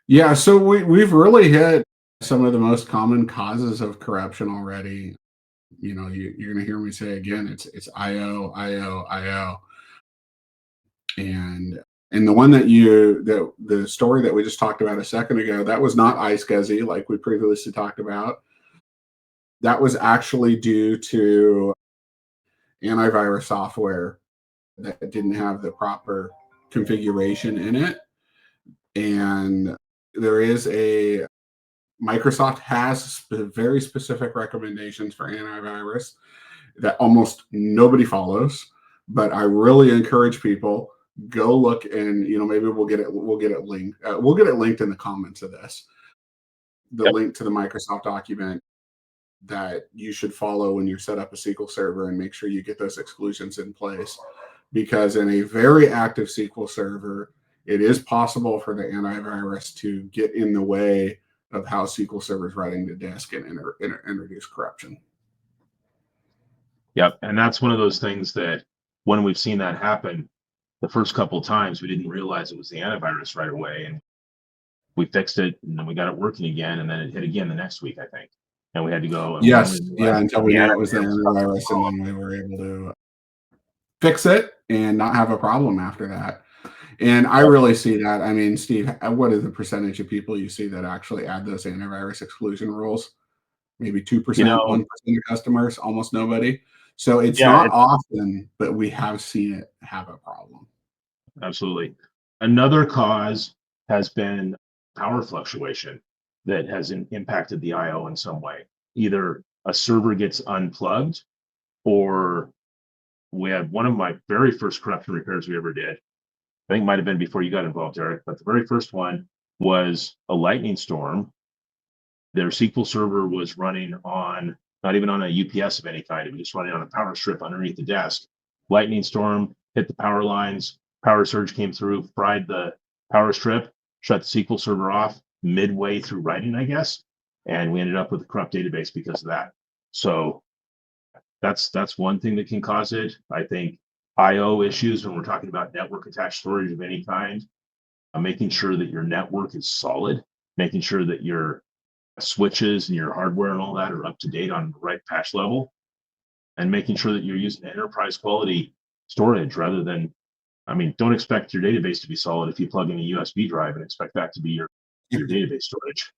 Yeah, so we've really hit some of the most common causes of corruption already. You're going to hear me say again, it's IO, IO, IO, and the one the story that we just talked about a second ago, that was not iSCSI like we previously talked about. That was actually due to antivirus software that didn't have the proper configuration in it, and there is a Microsoft has very specific recommendations for antivirus that almost nobody follows. But I really encourage people, go look, and maybe we'll get it linked. We'll get it linked in the comments of this. The Yep. link to the Microsoft document that you should follow when you set up a SQL server, and make sure you get those exclusions in place, because in a very active SQL server, it is possible for the antivirus to get in the way of how SQL Server is writing to disk and introduce corruption. Yep. And that's one of those things that when we've seen that happen, the first couple of times we didn't realize it was the antivirus right away. And we fixed it and then we got it working again. And then it hit again the next week, I think. And we had to go and we Yes, only realized yeah, it was until the we knew it was the antivirus. antivirus, and then we were able to fix it and not have a problem after that. And I Yep. really see that. I mean, Steve, what is the percentage of people you see that actually add those antivirus exclusion rules? Maybe You 2%, know, 1% of customers, almost nobody. So it's yeah, not often, but we have seen it have a problem. absolutely. Another cause has been power fluctuation that has impacted the IO in some way. Either a server gets unplugged, or we had one of my very first corruption repairs we ever did. I think it might have been before you got involved, Eric, but the very first one was a lightning storm. Their SQL server was running on not even on a UPS of any kind, it was just running on a power strip underneath the desk. Lightning storm hit the power lines, power surge came through, fried the power strip, shut the SQL server off midway through writing, I guess. And we ended up with a corrupt database because of that. So that's one thing that can cause it. I think IO issues when we're talking about network attached storage of any kind, making sure that your network is solid, making sure that your switches and your hardware and all that are up to date on the right patch level, and making sure that you're using enterprise quality storage rather than, I mean, don't expect your database to be solid if you plug in a USB drive and expect that to be your database storage.